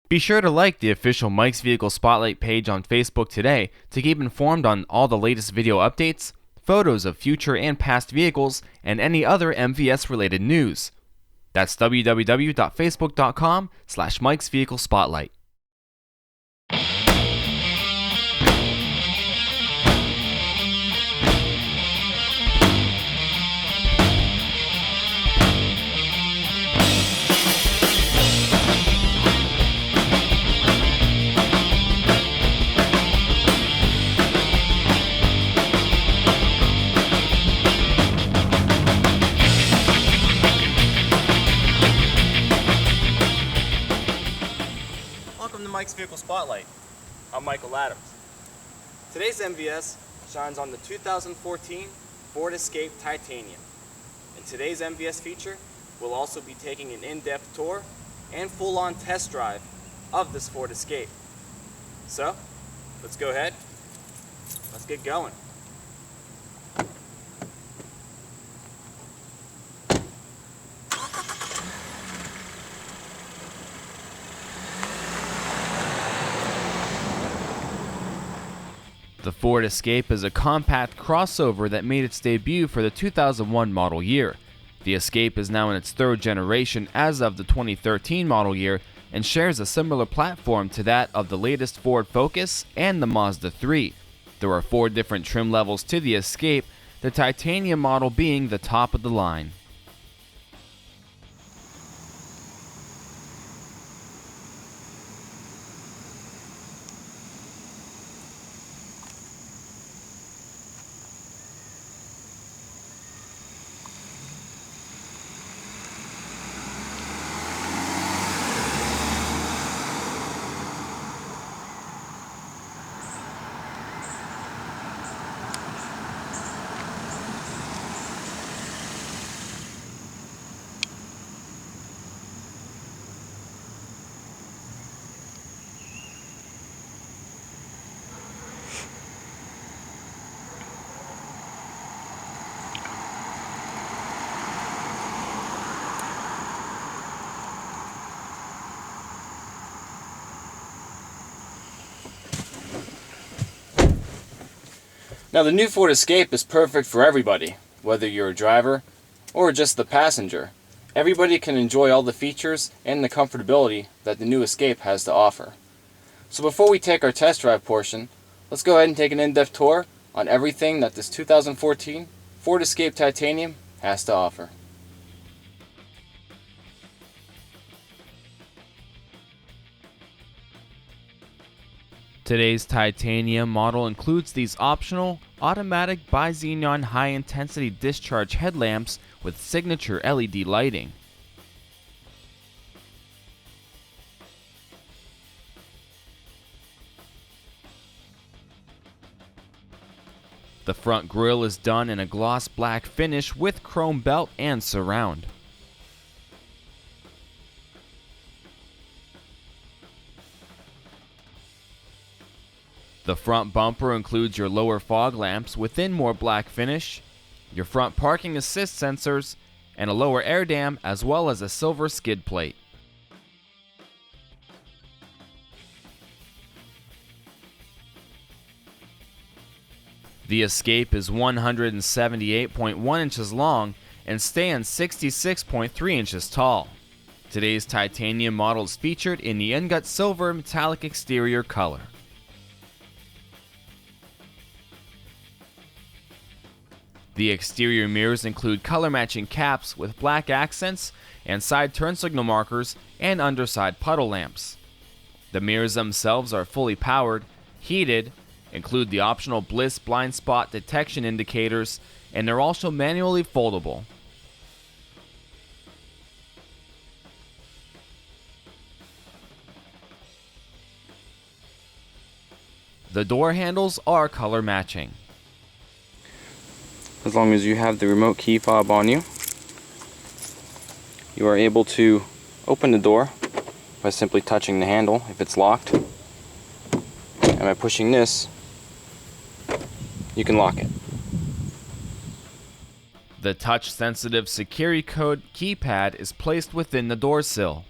Be sure to like the official Mike's Vehicle Spotlight page on Facebook today to keep informed on all the latest video updates, photos of future and past vehicles, and any other MVS related news. That's www.facebook.com/Mike's Vehicle Spotlight. Welcome to Mike's Vehicle Spotlight. I'm Michael Adams. Today's MVS shines on the 2014 Ford Escape Titanium. In today's MVS feature, we'll also be taking an in-depth tour and full-on test drive of this Ford Escape. So, let's go ahead. Let's get going. The Ford Escape is a compact crossover that made its debut for the 2001 model year. The Escape is now in its third generation as of the 2013 model year and shares a similar platform to that of the latest Ford Focus and the Mazda 3. There are 4 different trim levels to the Escape, the Titanium model being the top of the line. Now, the new Ford Escape is perfect for everybody, whether you're a driver or just the passenger. Everybody can enjoy all the features and the comfortability that the new Escape has to offer. So before we take our test drive portion, let's go ahead and take an in-depth tour on everything that this 2014 Ford Escape Titanium has to offer. Today's Titanium model includes these optional automatic bi-xenon high-intensity discharge headlamps with signature LED lighting. The front grille is done in a gloss black finish with chrome belt and surround. The front bumper includes your lower fog lamps within more black finish, your front parking assist sensors, and a lower air dam as well as a silver skid plate. The Escape is 178.1 inches long and stands 66.3 inches tall. Today's Titanium model is featured in the ingot silver metallic exterior color. The exterior mirrors include color-matching caps with black accents and side turn signal markers and underside puddle lamps. The mirrors themselves are fully powered, heated, include the optional Bliss blind spot detection indicators, and they're also manually foldable. The door handles are color matching. As long as you have the remote key fob on you, you are able to open the door by simply touching the handle if it's locked, and by pushing this, you can lock it. The touch-sensitive security code keypad is placed within the door sill.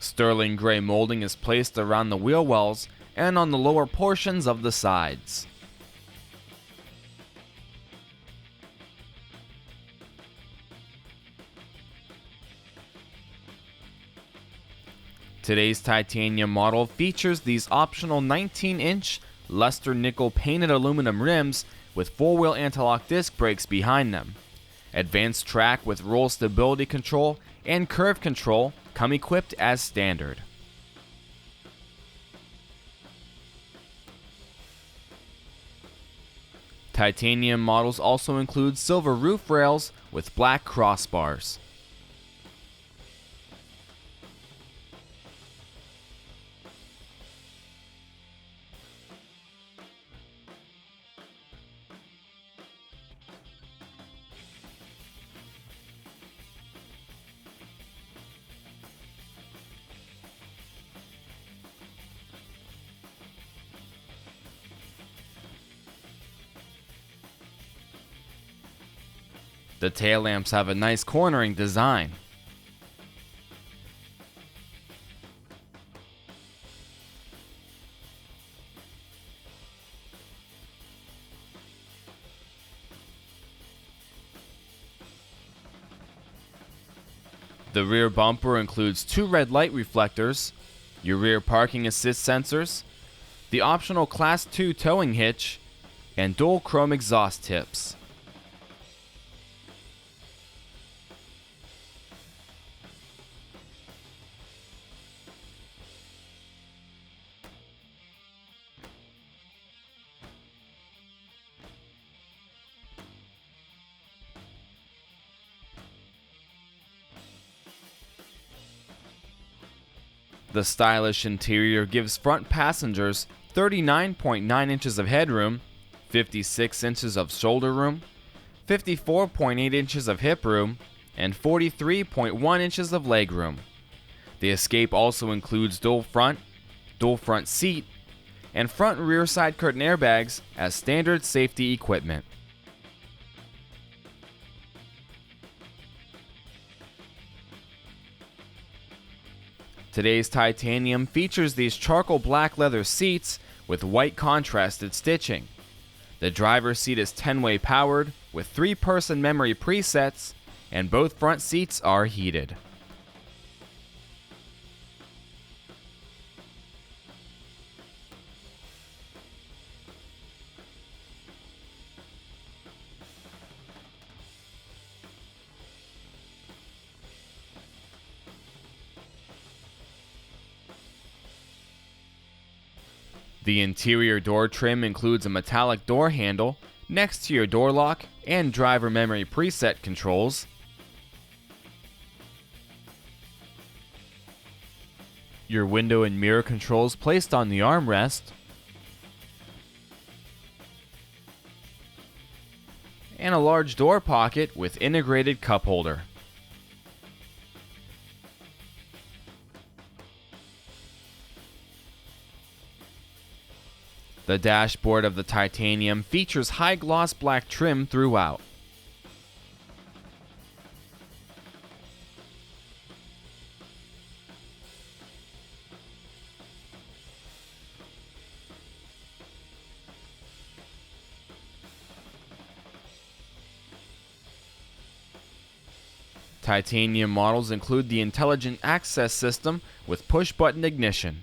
Sterling gray molding is placed around the wheel wells and on the lower portions of the sides. Today's titanium model features these optional 19-inch luster nickel painted aluminum rims with 4-wheel anti-lock disc brakes behind them. Advanced track with roll stability control and curve control come equipped as standard. Titanium models also include silver roof rails with black crossbars. The tail lamps have a nice cornering design. The rear bumper includes 2 red light reflectors, your rear parking assist sensors, the optional Class 2 towing hitch, and dual chrome exhaust tips. The stylish interior gives front passengers 39.9 inches of headroom, 56 inches of shoulder room, 54.8 inches of hip room, and 43.1 inches of leg room. The Escape also includes dual front seat, and front and rear side curtain airbags as standard safety equipment. Today's titanium features these charcoal black leather seats with white contrasted stitching. The driver's seat is 10-way powered with 3-person memory presets, and both front seats are heated. The interior door trim includes a metallic door handle next to your door lock and driver memory preset controls. Your window and mirror controls placed on the armrest. And a large door pocket with integrated cup holder. The dashboard of the titanium features high gloss black trim throughout. Titanium models include the intelligent access system with push-button ignition.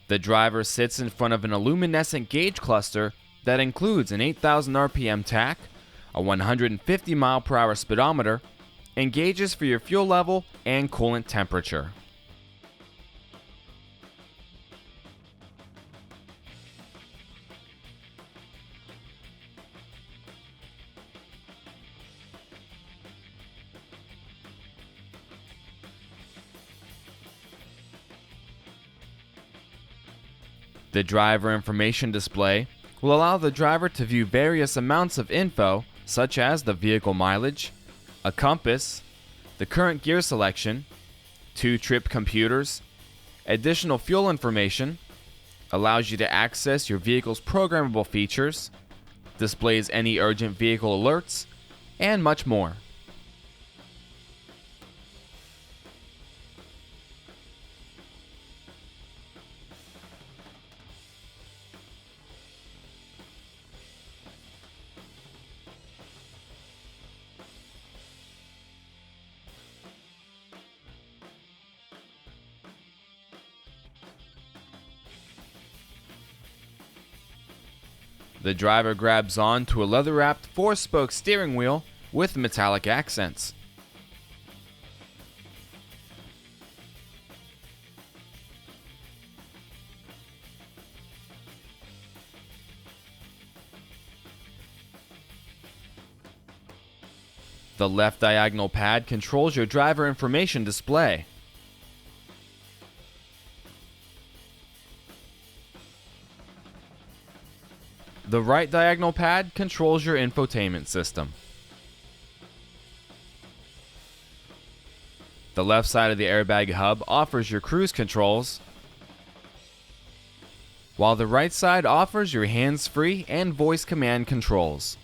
The driver sits in front of an luminescent gauge cluster that includes an 8,000 RPM tach, a 150 mph speedometer, and gauges for your fuel level and coolant temperature. The driver information display will allow the driver to view various amounts of info such as the vehicle mileage, a compass, the current gear selection, 2 trip computers, additional fuel information, allows you to access your vehicle's programmable features, displays any urgent vehicle alerts, and much more. The driver grabs on to a leather-wrapped 4-spoke steering wheel with metallic accents. The left diagonal pad controls your driver information display. The right diagonal pad controls your infotainment system. The left side of the airbag hub offers your cruise controls, while the right side offers your hands-free and voice command controls.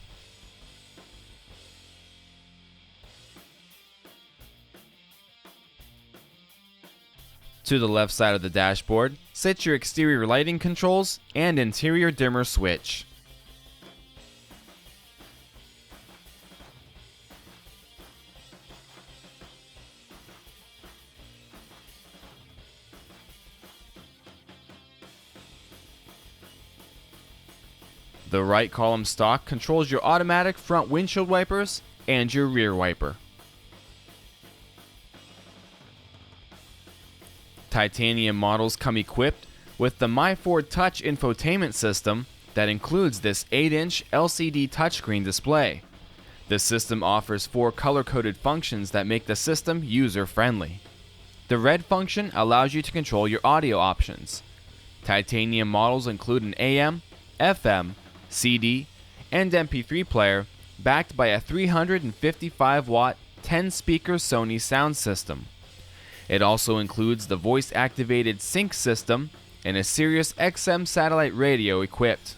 To the left side of the dashboard sits your exterior lighting controls and interior dimmer switch. The right column stalk controls your automatic front windshield wipers and your rear wiper. Titanium models come equipped with the MyFord Touch infotainment system that includes this 8-inch LCD touchscreen display. The system offers 4 color-coded functions that make the system user-friendly. The red function allows you to control your audio options. Titanium models include an AM, FM, CD, and MP3 player backed by a 355-watt 10-speaker Sony sound system. It also includes the voice-activated sync system and a Sirius XM satellite radio equipped.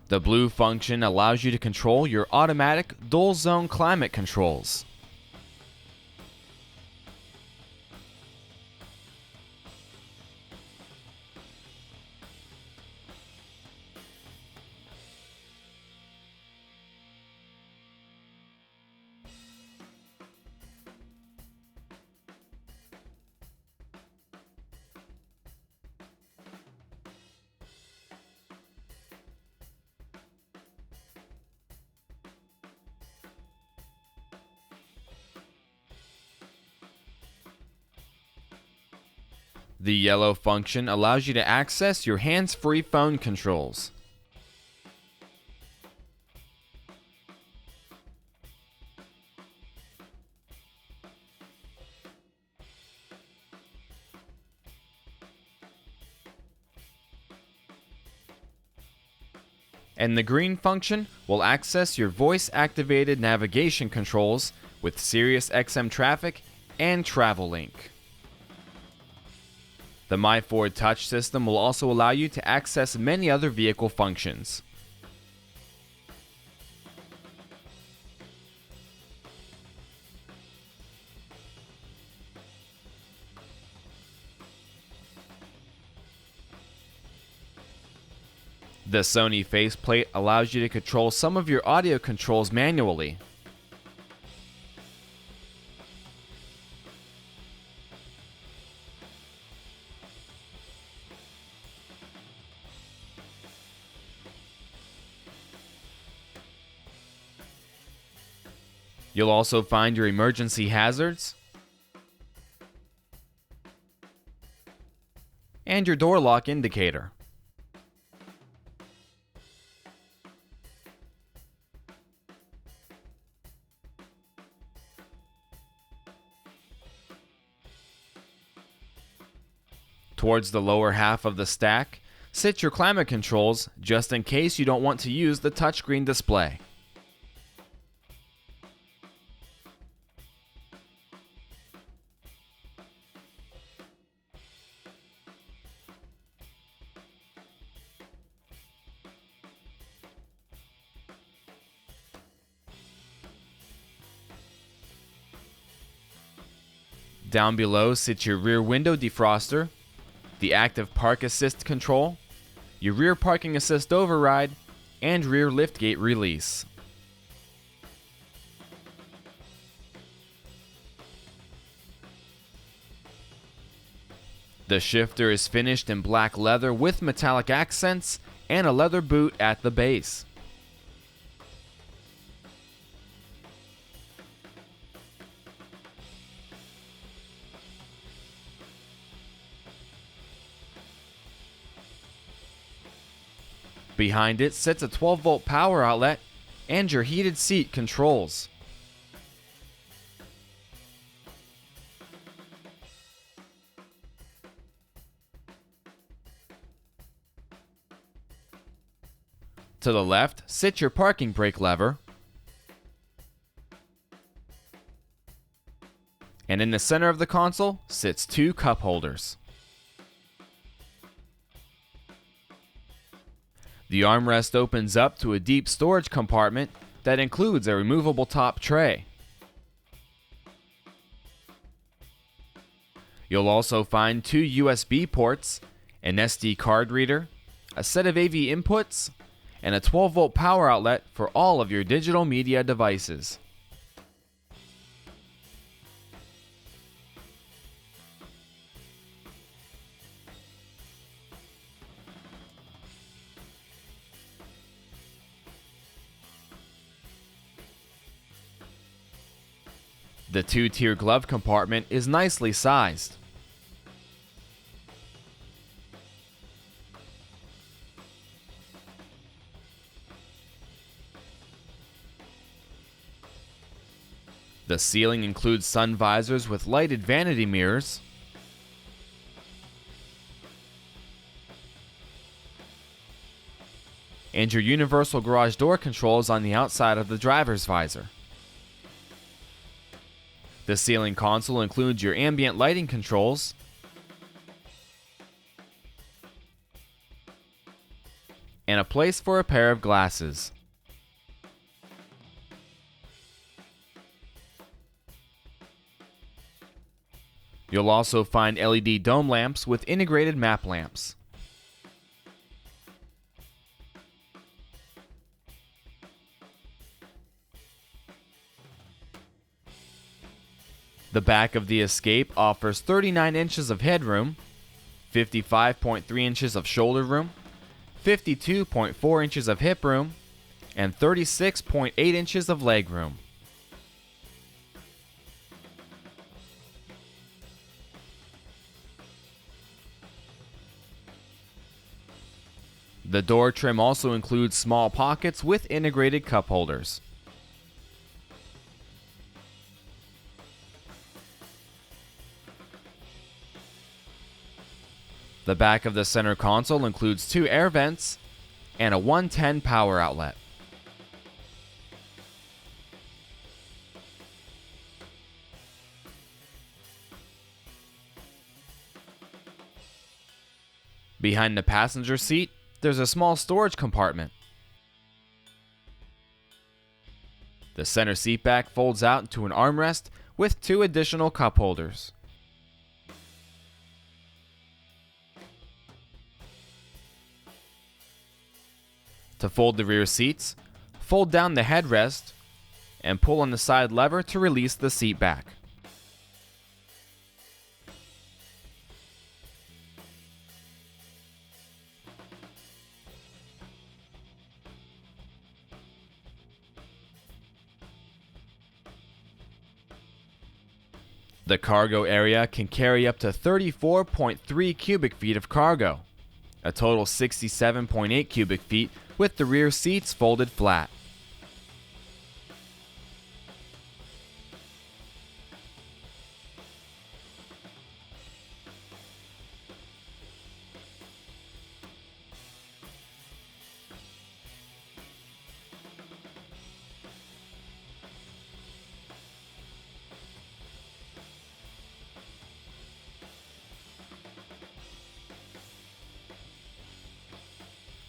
The blue function allows you to control your automatic dual zone climate controls. The yellow function allows you to access your hands-free phone controls. And the green function will access your voice-activated navigation controls with Sirius XM Traffic and Travel Link. The MyFord Touch system will also allow you to access many other vehicle functions. The Sony faceplate allows you to control some of your audio controls manually. You'll also find your emergency hazards and your door lock indicator. Towards the lower half of the stack, sit your climate controls just in case you don't want to use the touchscreen display. Down below sits your rear window defroster, the active park assist control, your rear parking assist override, and rear liftgate release. The shifter is finished in black leather with metallic accents and a leather boot at the base. Behind it sits a 12-volt power outlet and your heated seat controls. To the left sits your parking brake lever, and in the center of the console sits two cup holders. The armrest opens up to a deep storage compartment that includes a removable top tray. You'll also find two USB ports, an SD card reader, a set of AV inputs, and a 12-volt power outlet for all of your digital media devices. The two-tier glove compartment is nicely sized. The ceiling includes sun visors with lighted vanity mirrors, and your universal garage door controls on the outside of the driver's visor. The ceiling console includes your ambient lighting controls, and a place for a pair of glasses. You'll also find LED dome lamps with integrated map lamps. The back of the Escape offers 39 inches of headroom, 55.3 inches of shoulder room, 52.4 inches of hip room, and 36.8 inches of leg room. The door trim also includes small pockets with integrated cup holders. The back of the center console includes two air vents and a 110 power outlet. Behind the passenger seat, there's a small storage compartment. The center seat back folds out into an armrest with two additional cup holders. To fold the rear seats, fold down the headrest and pull on the side lever to release the seat back. The cargo area can carry up to 34.3 cubic feet of cargo, a total 67.8 cubic feet with the rear seats folded flat.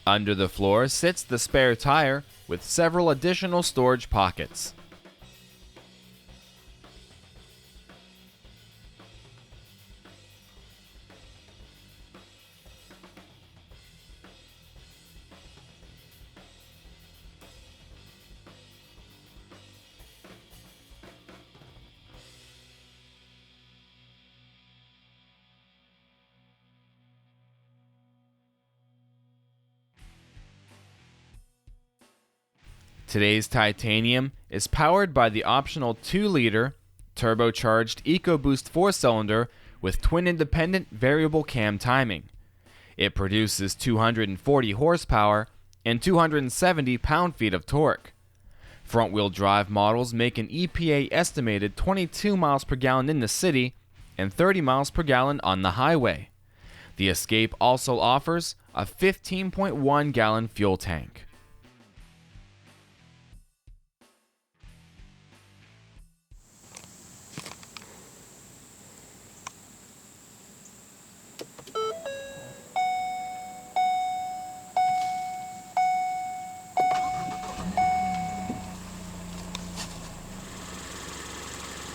Under the floor sits the spare tire with several additional storage pockets. Today's Titanium is powered by the optional 2-liter turbocharged EcoBoost 4-cylinder with twin-independent variable cam timing. It produces 240 horsepower and 270 pound-feet of torque. Front-wheel drive models make an EPA estimated 22 miles per gallon in the city and 30 miles per gallon on the highway. The Escape also offers a 15.1 gallon fuel tank.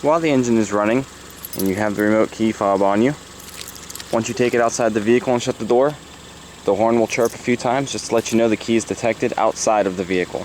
While the engine is running and you have the remote key fob on you, once you take it outside the vehicle and shut the door, the horn will chirp a few times just to let you know the key is detected outside of the vehicle.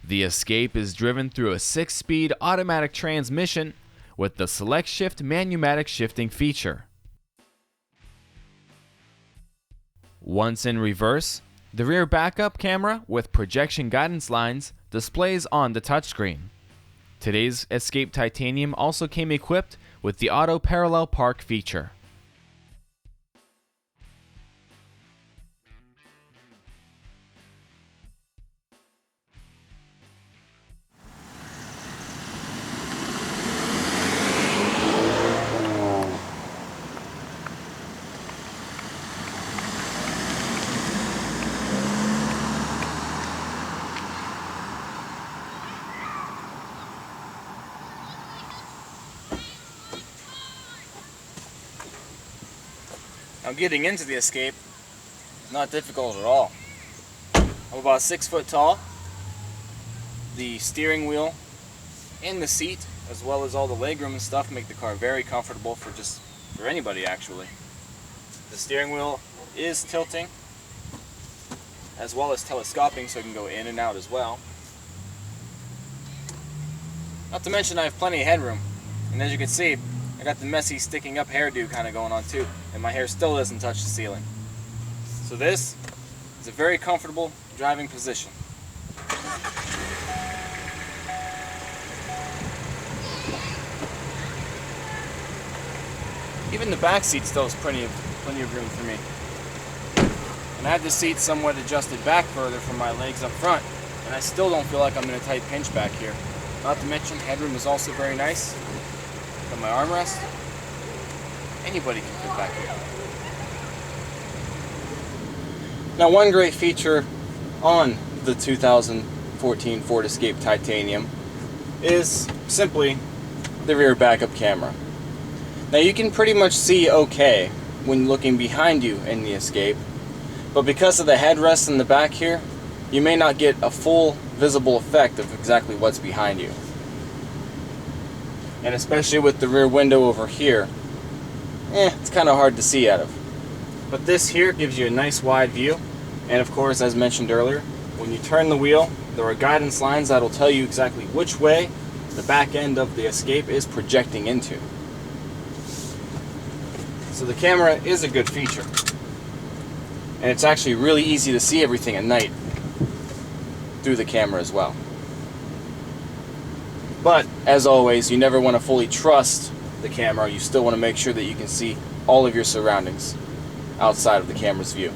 The Escape is driven through a 6-speed automatic transmission with the Select Shift Manumatic shifting feature. Once in reverse, the rear backup camera with projection guidance lines displays on the touchscreen. Today's Escape Titanium also came equipped with the Auto Parallel Park feature. Now getting into the Escape, not difficult at all. I'm about 6 foot tall. The steering wheel and the seat, as well as all the legroom and stuff, make the car very comfortable for anybody actually. The steering wheel is tilting, as well as telescoping, so it can go in and out as well. Not to mention I have plenty of headroom, and as you can see, I got the messy sticking up hairdo kind of going on too, and my hair still doesn't touch the ceiling. So this is a very comfortable driving position. Even the back seat still has plenty of room for me. And I have the seat somewhat adjusted back further from my legs up front, and I still don't feel like I'm in a tight pinch back here. Not to mention, headroom is also very nice. Got my armrest. Anybody can fit back here. Now, one great feature on the 2014 Ford Escape Titanium is simply the rear backup camera. Now, you can pretty much see okay when looking behind you in the Escape, but because of the headrest in the back here, you may not get a full visible effect of exactly what's behind you. And especially with the rear window over here, it's kind of hard to see out of. But this here gives you a nice wide view, and of course, as mentioned earlier, when you turn the wheel, there are guidance lines that will tell you exactly which way the back end of the Escape is projecting into. So the camera is a good feature. And it's actually really easy to see everything at night through the camera as well. But, as always, you never want to fully trust the camera. You still want to make sure that you can see all of your surroundings outside of the camera's view.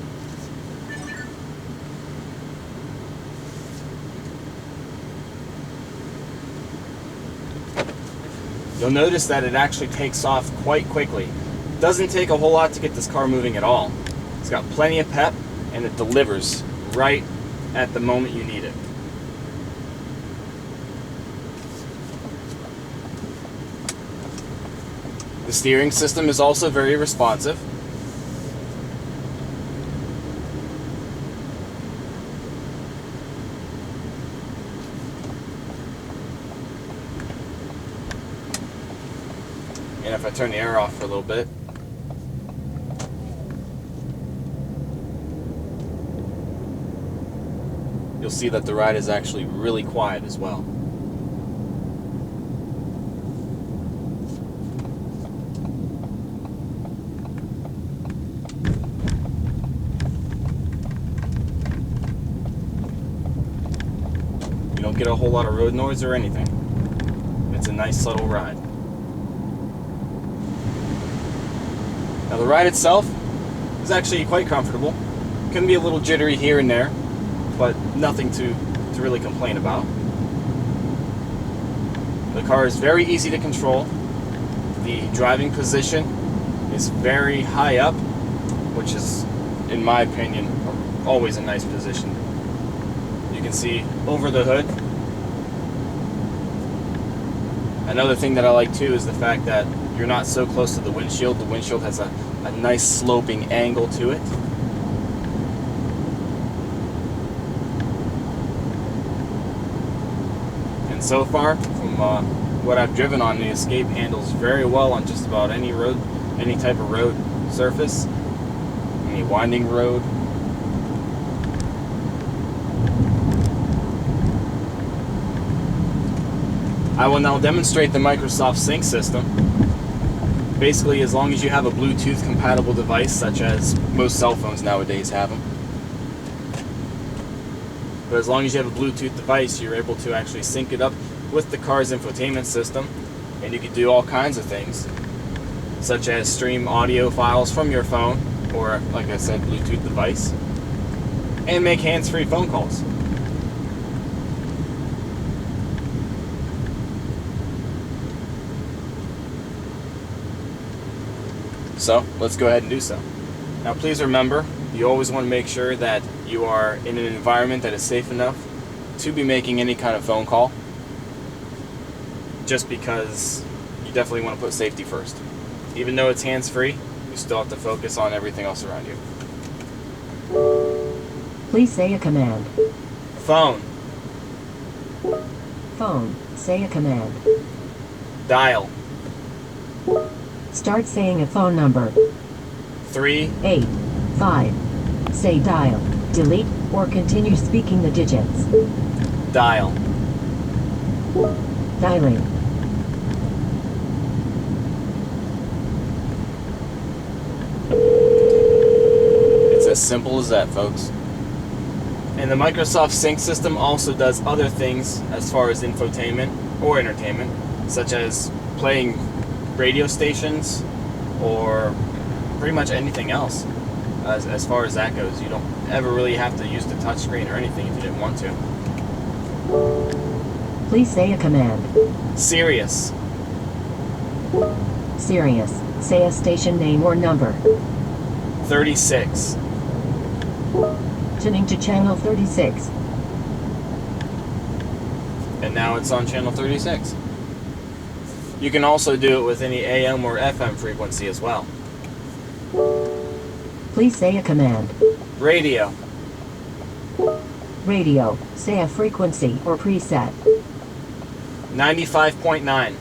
You'll notice that it actually takes off quite quickly. It doesn't take a whole lot to get this car moving at all. It's got plenty of pep, and it delivers right at the moment you need it. The steering system is also very responsive. And if I turn the air off for a little bit, you'll see that the ride is actually really quiet as well. You don't get a whole lot of road noise or anything. It's a nice subtle ride. Now the ride itself is actually quite comfortable. It can be a little jittery here and there, but nothing to really complain about. The car is very easy to control. The driving position is very high up, which is, in my opinion, always a nice position. You can see over the hood. Another thing that I like too is the fact that you're not so close to the windshield. The windshield has a nice sloping angle to it. And so far, from what I've driven on, the Escape handles very well on just about any road, any type of road surface, any winding road. I will now demonstrate the Microsoft Sync system. Basically, as long as you have a Bluetooth compatible device, such as most cell phones nowadays have them. But as long as you have a Bluetooth device, you're able to actually sync it up with the car's infotainment system, and you can do all kinds of things, such as stream audio files from your phone, or, like I said, Bluetooth device, and make hands-free phone calls. So, let's go ahead and do so. Now please remember, you always want to make sure that you are in an environment that is safe enough to be making any kind of phone call, just because you definitely want to put safety first. Even though it's hands-free, you still have to focus on everything else around you. Please say a command. Phone. Phone. Say a command. Dial. Start saying a phone number. 385. Say dial, delete, or continue speaking the digits. Dial. Dialing. It's as simple as that, folks. And the Microsoft Sync system also does other things as far as infotainment or entertainment, such as playing radio stations or pretty much anything else. As far as that goes, you don't ever really have to use the touchscreen or anything if you didn't want to. Please say a command. Sirius. Sirius. Say a station name or number. 36. Tuning to channel 36. And now it's on channel 36. You can also do it with any AM or FM frequency as well. Please say a command. Radio. Radio. Say a frequency or preset. 95.9.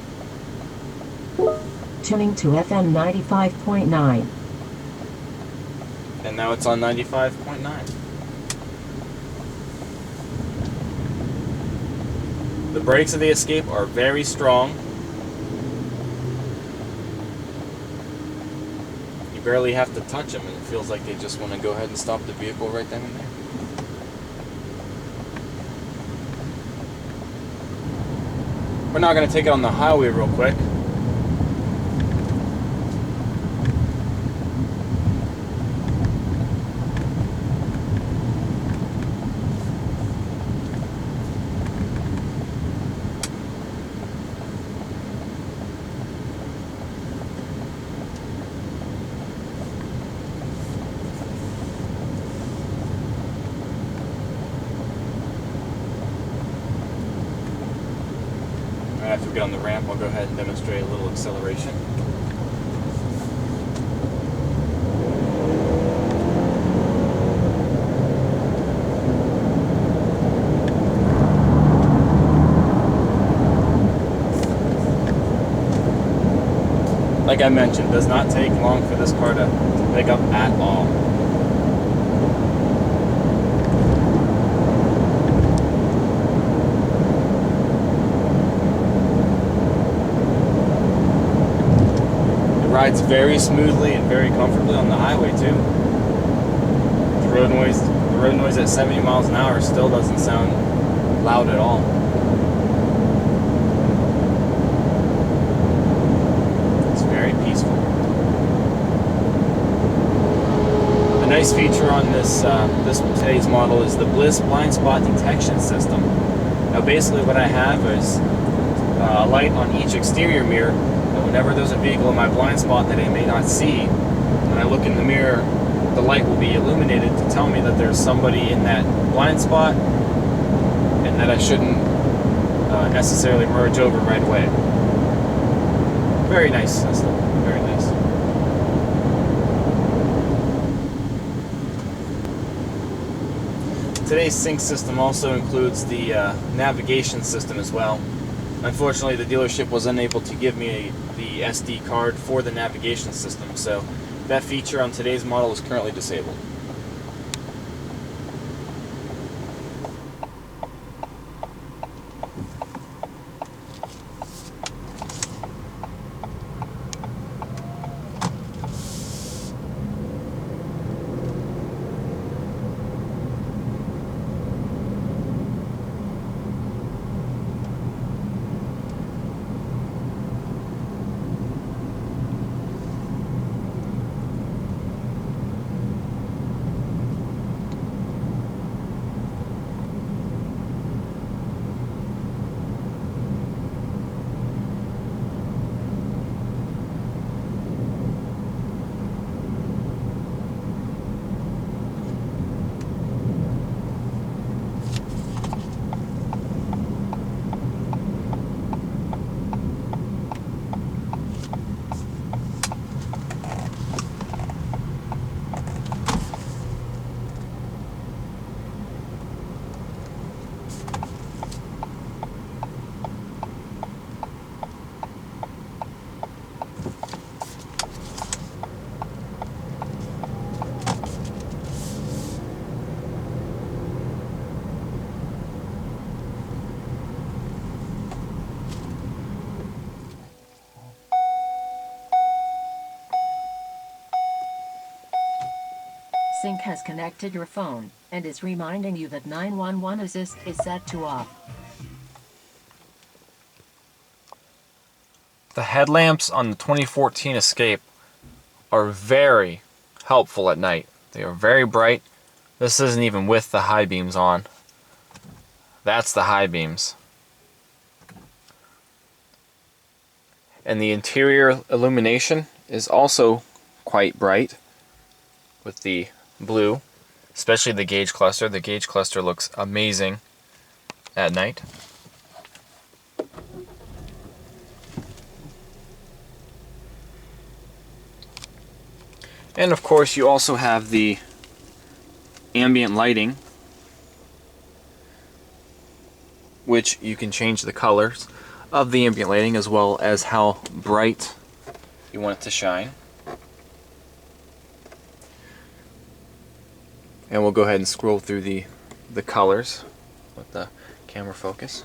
Tuning to FM 95.9. And now it's on 95.9. The brakes of the Escape are very strong. You barely have to touch them, and it feels like they just want to go ahead and stop the vehicle right then and there. We're now going to take it on the highway real quick. After we get on the ramp, I'll go ahead and demonstrate a little acceleration. Like I mentioned, it does not take long for this car to pick up at all. Rides very smoothly and very comfortably on the highway too. The road noise at 70 miles an hour still doesn't sound loud at all. It's very peaceful. A nice feature on this today's model is the Bliss blind spot detection system. Now basically what I have is a light on each exterior mirror. Whenever there's a vehicle in my blind spot that I may not see, when I look in the mirror, the light will be illuminated to tell me that there's somebody in that blind spot and that I shouldn't necessarily merge over right away. Very nice system, very nice. Today's sync system also includes the navigation system as well. Unfortunately, the dealership was unable to give me the SD card for the navigation system, so that feature on today's model is currently disabled. Sync has connected your phone and is reminding you that 911 assist is set to off. The headlamps on the 2014 Escape are very helpful at night. They are very bright. This isn't even with the high beams on. That's the high beams. And the interior illumination is also quite bright with the blue, especially the gauge cluster. The gauge cluster looks amazing at night. And of course you also have the ambient lighting, which you can change the colors of the ambient lighting as well as how bright you want it to shine. And we'll go ahead and scroll through the colors with the camera focus.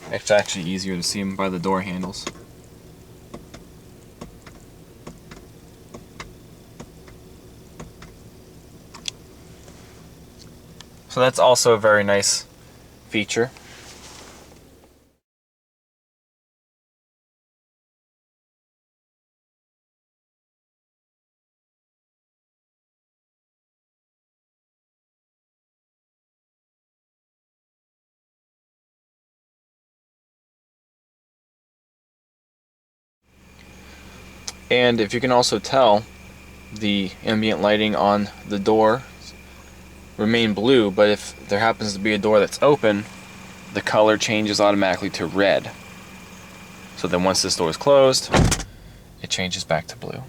It's actually easier to see them by the door handles. So that's also a very nice feature. And if you can also tell, the ambient lighting on the door remain blue, but if there happens to be a door that's open, the color changes automatically to red. So then once this door is closed, it changes back to blue.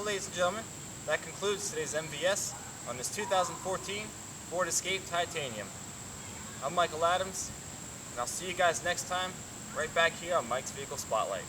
Ladies and gentlemen, that concludes today's MVS on this 2014 Ford Escape Titanium. I'm Michael Adams, and I'll see you guys next time right back here on Mike's Vehicle Spotlight.